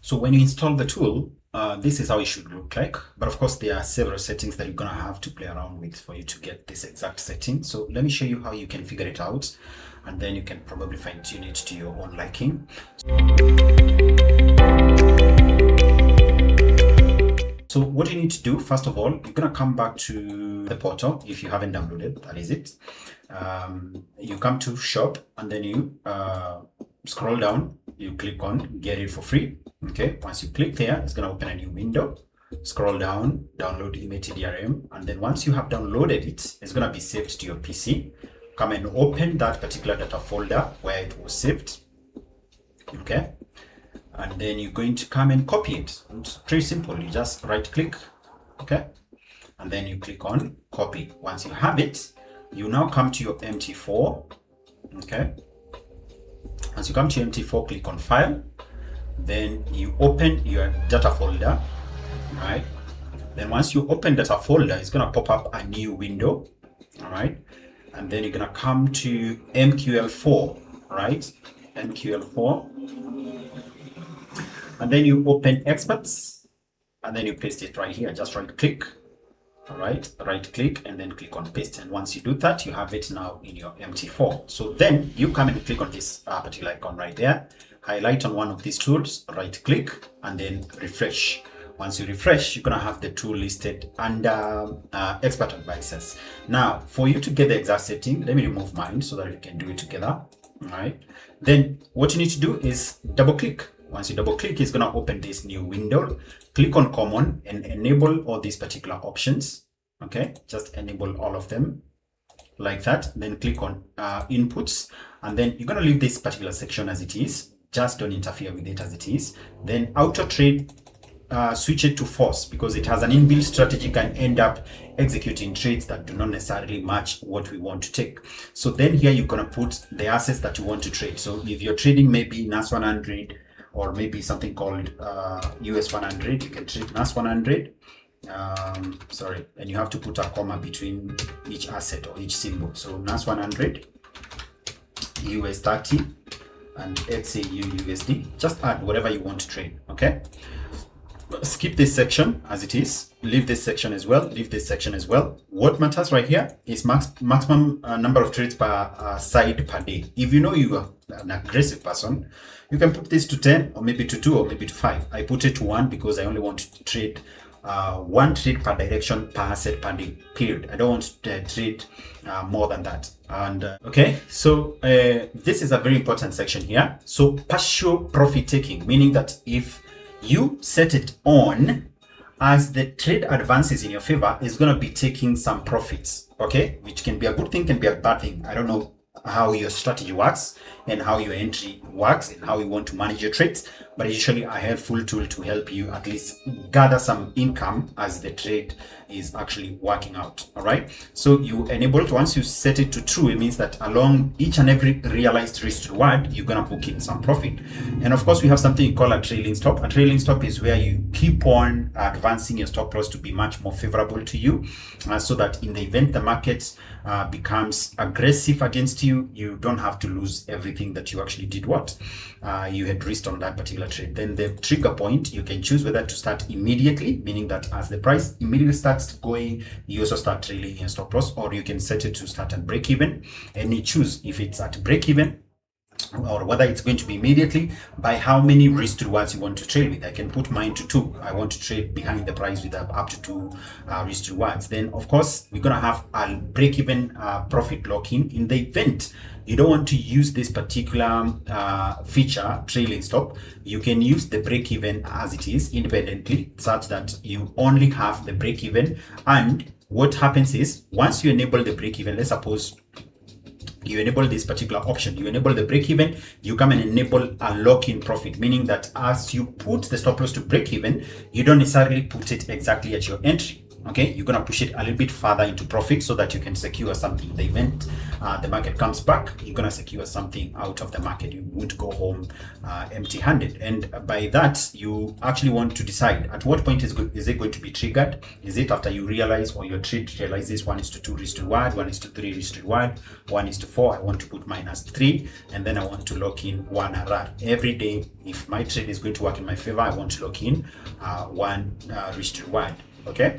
So when you install the tool, this is how it should look like. But of course, there are several settings that you're going to have to play around with for you to get this exact setting. So let me show you how you can figure it out, and then you can probably fine tune it to your own liking. So what you need to do, first of all, you're going to come back to the portal if you haven't downloaded, that is it. You come to shop, and then you scroll down, you click on get it for free. Okay, once you click there, it's going to open a new window. Scroll down, download Emmett TDRM, and then once you have downloaded it, it's going to be saved to your PC. Come and open that particular data folder where it was saved. Okay, and then you're going to come and copy it. It's pretty simple. You just right click, okay, and then you click on copy. Once you have it, you now come to your MT4. Okay, once you come to MT4, click on file, then you open your data folder, right? Then once you open data folder, it's going to pop up a new window, all right? And then you're going to come to MQL4, right? MQL4, and then you open experts, and then you paste it right here. Just right click, all right, right click, and then click on paste. And once you do that, you have it now in your MT4. So then you come and click on this particular icon right there, highlight on one of these tools, right click, and then refresh. Once you refresh, you're going to have the tool listed under expert advices. Now, for you to get the exact setting, let me remove mine so that we can do it together. All right. Then what you need to do is double click. Once you double click, it's going to open this new window. Click on common and enable all these particular options. Okay, just enable all of them like that. Then click on inputs, and then you're going to leave this particular section as it is. Just don't interfere with it as it is. Then auto trade, switch it to false, because it has an inbuilt strategy, can end up executing trades that do not necessarily match what we want to take. So then here you're going to put the assets that you want to trade. So if you're trading maybe NAS 100 or maybe something called US 100, you can trade NAS 100. Sorry, and you have to put a comma between each asset or each symbol. So NAS 100, US 30, and XAU USD. Just add whatever you want to trade. Okay, skip this section as it is, leave this section as well, leave this section as well. What matters right here is maximum number of trades per side per day. If you know you are an aggressive person, you can put this to 10 or maybe to 2 or maybe to 5. I put it to 1 because I only want to trade one trade per direction per asset per day, period. I don't want to trade more than that. And okay, so this is a very important section here. So partial profit taking, meaning that if you set it on, as the trade advances in your favor, it's going to be taking some profits, okay, which can be a good thing, can be a bad thing. I don't know how your strategy works and how your entry works and how you want to manage your trades, but usually a helpful tool to help you at least gather some income as the trade is actually working out. All right, so you enable it. Once you set it to true, it means that along each and every realized risk reward, you're gonna book in some profit. And of course, we have something called a trailing stop. A trailing stop is where you keep on advancing your stop loss to be much more favorable to you, so that in the event the market becomes aggressive against you, you don't have to lose everything that you actually did you had risked on that particular trade. Then the trigger point, you can choose whether to start immediately, meaning that as the price immediately starts going, you also start trailing your stop loss, or you can set it to start at break even, and you choose if it's at break even or whether it's going to be immediately, by how many risk rewards you want to trade with. I can put mine to 2. I want to trade behind the price with up to 2 risk rewards. Then of course we're gonna have a break-even profit lock-in. In the event you don't want to use this particular feature, trailing stop, you can use the break-even as it is independently, such that you only have the break-even. And what happens is, once you enable the break-even, let's suppose you enable this particular option, you enable the break even, you come and enable a lock-in profit, meaning that as you put the stop loss to break even, you don't necessarily put it exactly at your entry. Okay, you're gonna push it a little bit further into profit so that you can secure something. In the event the market comes back, you're gonna secure something out of the market. You won't go home empty-handed. And by that, you actually want to decide at what point is it going to be triggered. Is it after you realize, or your trade realizes 1:2 risk reward, 1:3 risk reward, 1:4? I want to put -3, and then I want to lock in 1 RR every day. If my trade is going to work in my favor, I want to lock in 1 risk reward. Okay.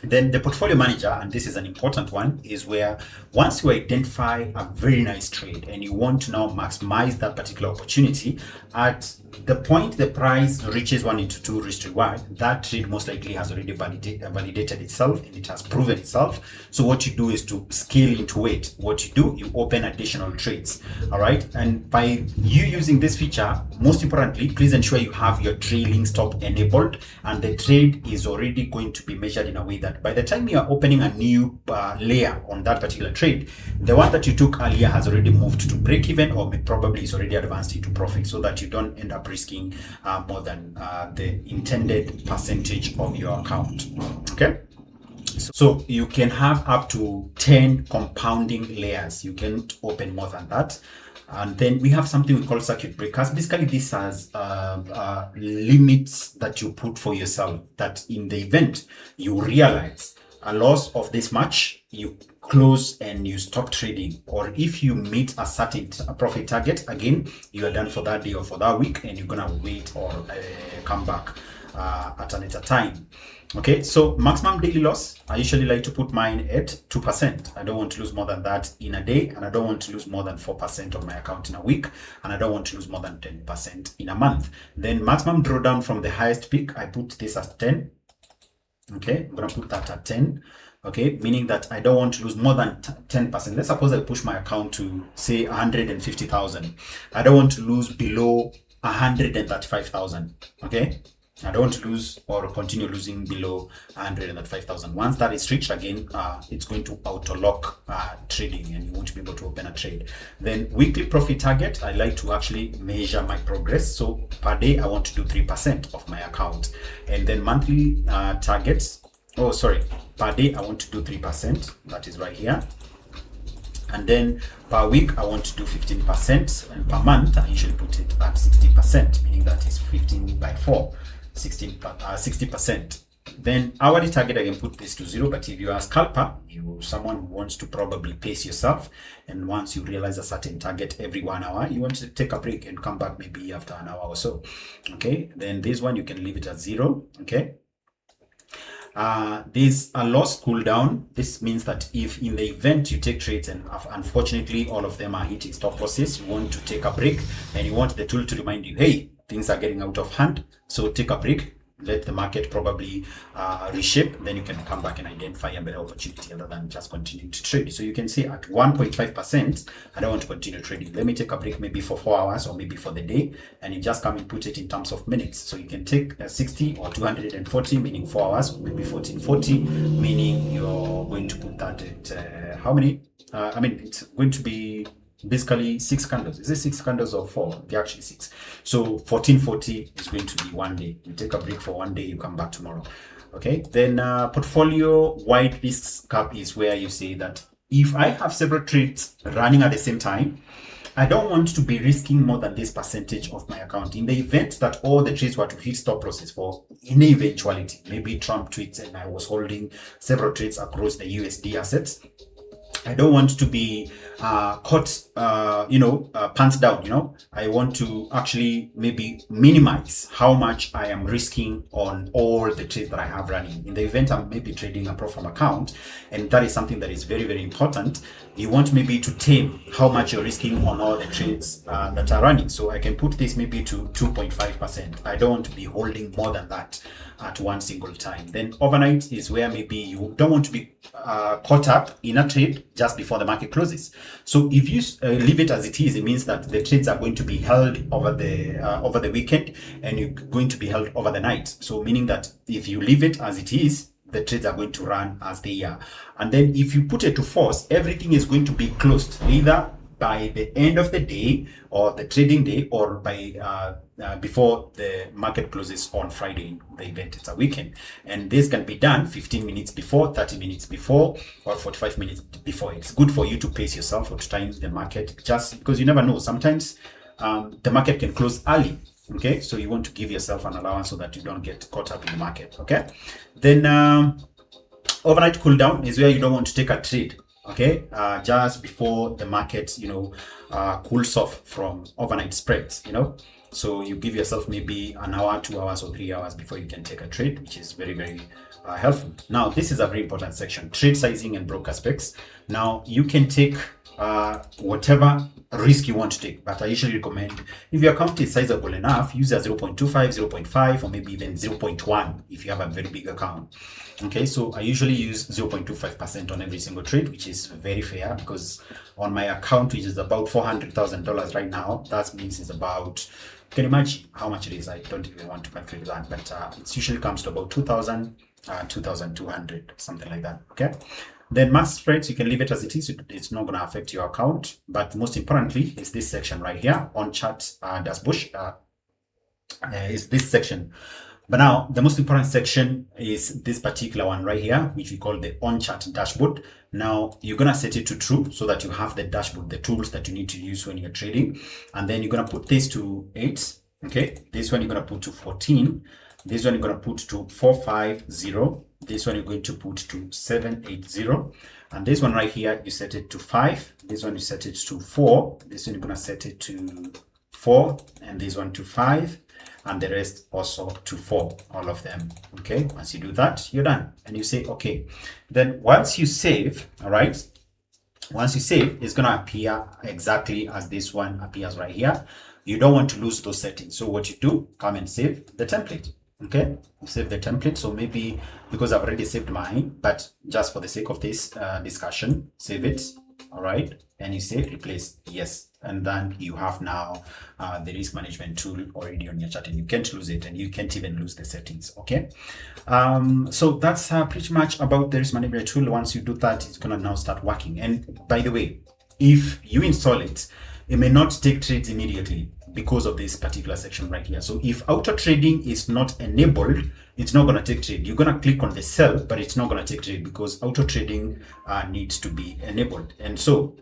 Then the portfolio manager, and this is an important one, is where once you identify a very nice trade and you want to now maximize that particular opportunity, at the point the price reaches 1:2 risk reward, that trade most likely has already validated itself and it has proven itself. So what you do is to scale into it. What you do, you open additional trades. All right. And by you using this feature, most importantly, please ensure you have your trailing stop enabled, and the trade is already going to be measured in a way that by the time you are opening a new layer on that particular trade, the one that you took earlier has already moved to break even, or probably is already advanced into profit, so that you don't end up risking more than the intended percentage of your account. Okay. So you can have up to 10 compounding layers. You can't open more than that. And then we have something we call circuit breakers. Basically, this has limits that you put for yourself, that in the event you realize a loss of this much, you close and you stop trading. Or if you meet a certain profit target, again, you are done for that day or for that week, and you're gonna wait or come back at a later time. Okay, so maximum daily loss, I usually like to put mine at 2%. I don't want to lose more than that in a day, and I don't want to lose more than 4% of my account in a week, and I don't want to lose more than 10% in a month. Then maximum drawdown from the highest peak, I put this at 10. Okay, I'm gonna put that at 10. Okay, meaning that I don't want to lose more than 10%. Let's suppose I push my account to say 150,000. I don't want to lose below 135,000. Okay, I don't want to lose or continue losing below 105,000. Once that is reached, again, it's going to auto lock trading, and you won't be able to open a trade. Then weekly profit target, I like to actually measure my progress. So per day, I want to do 3% of my account. And then monthly targets, per day, I want to do 3%. That is right here. And then per week, I want to do 15%. And per month, I usually put it at 60%, meaning that is 15 by 4. 60%. Then hourly target, I can put this to 0, but if you are a scalper, someone who wants to probably pace yourself, and once you realize a certain target every 1 hour, you want to take a break and come back maybe after an hour or so. Okay, then this one you can leave it at 0. Okay, there's a loss cooldown. This means that if in the event you take trades and unfortunately all of them are hitting stop losses, you want to take a break, and you want the tool to remind you, hey, things are getting out of hand, so take a break, let the market probably reshape, then you can come back and identify a better opportunity other than just continuing to trade. So you can see at 1.5%, I don't want to continue trading. Let me take a break maybe for 4 hours or maybe for the day, and you just come and put it in terms of minutes. So you can take 60 or 240, meaning 4 hours, maybe 1440, meaning you're going to put that at how many? It's going to be basically 6 candles. Is it 6 candles or 4? They're actually 6. So 1440 is going to be 1 day. You take a break for 1 day, you come back tomorrow. Okay, then portfolio wide risk cap is where you say that if I have several trades running at the same time, I don't want to be risking more than this percentage of my account. In the event that all the trades were to hit stop losses for any eventuality, maybe Trump tweets and I was holding several trades across the USD assets, I don't want to be caught, pants down, I want to actually maybe minimize how much I am risking on all the trades that I have running. In the event I'm maybe trading a pro-forma account, and that is something that is very, very important, you want maybe to tame how much you're risking on all the trades that are running. So I can put this maybe to 2.5%. I don't want to be holding more than that at one single time. Then overnight is where maybe you don't want to be caught up in a trade just before the market closes. So if you leave it as it is, it means that the trades are going to be held over the weekend, and you're going to be held over the night. So meaning that if you leave it as it is, the trades are going to run as they are. And then if you put it to force, everything is going to be closed either by the end of the day or the trading day, or by before the market closes on Friday in the event it's a weekend. And this can be done 15 minutes before, 30 minutes before, or 45 minutes before. It's good for you to pace yourself or to time the market, just because you never know. Sometimes the market can close early. Okay, so you want to give yourself an allowance so that you don't get caught up in the market. Okay, then overnight cool down is where you don't want to take a trade. Okay, just before the market, cools off from overnight spreads. So you give yourself maybe an hour, 2 hours, or 3 hours before you can take a trade, which is very, very helpful. Now, this is a very important section: trade sizing and broker specs. Now, you can take whatever risk you want to take, but I usually recommend, if your account is sizable enough, use a 0.25, 0.5, or maybe even 0.1 if you have a very big account. Okay, so I usually use 0.25% on every single trade, which is very fair, because on my account, which is about $400,000 right now, that means it's about, you can imagine how much it is. I don't even want to calculate that, but it usually comes to about 2,000, 2,200, something like that. Okay. Then max spreads, you can leave it as it is. It's not going to affect your account. But most importantly, is this section right here on chart dashboard. Is this section. But now the most important section is this particular one right here, which we call the on chart dashboard. Now you're going to set it to true so that you have the dashboard, the tools that you need to use when you're trading. And then you're going to put this to 8. Okay. This one you're going to put to 14. This one you're going to put to 450. This one you're going to put to 780. And this one right here, you set it to 5. This one you set it to 4. This one you're going to set it to 4. And this one to 5. And the rest also to 4. All of them. Okay. Once you do that, you're done. And you say, okay. Then once you save, all right. Once you save, it's going to appear exactly as this one appears right here. You don't want to lose those settings. So what you do, come and save the template. Okay, save the template. So maybe because I've already saved mine, but just for the sake of this discussion, save it. All right, and you say replace yes, and then you have now the risk management tool already on your chart, and you can't lose it, and you can't even lose the settings. Okay, so that's pretty much about the risk management tool. Once you do that, it's gonna now start working. And by the way, if you install it, it may not take trades immediately because of this particular section right here. So if auto trading is not enabled, it's not going to take trade. You're going to click on the sell, but it's not going to take trade because auto trading needs to be enabled. And so,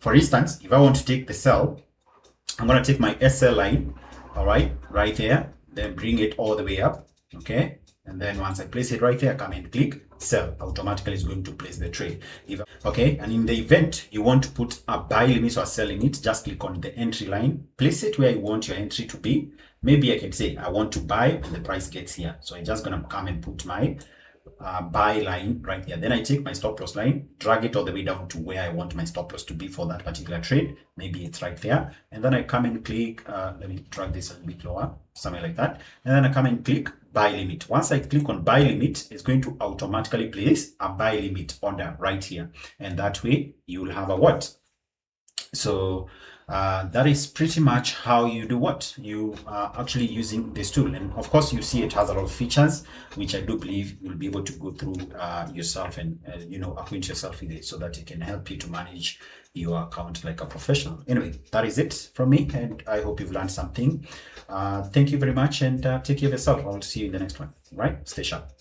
for instance, if I want to take the sell, I'm going to take my SL line, all right there, then bring it all the way up. Okay. And then once I place it right there, come and click sell. Automatically it's going to place the trade. Okay, and in the event you want to put a buy limit or a sell limit, just click on the entry line, place it where you want your entry to be. Maybe I can say I want to buy when the price gets here. So I'm just gonna come and put my buy line right there. Then I take my stop loss line, drag it all the way down to where I want my stop loss to be for that particular trade. Maybe it's right there. And then I come and click, let me drag this a little bit lower, something like that. And then I come and click buy limit. Once I click on buy limit, it's going to automatically place a buy limit order right here. And that way you will have a what? So that is pretty much how you do what you are actually using this tool. And of course you see it has a lot of features which I do believe you'll be able to go through yourself and acquaint yourself with it so that it can help you to manage your account like a professional. Anyway, that is it from me, and I hope you've learned something. Thank you very much, and take care of yourself. I'll see you in the next one. All right, stay sharp.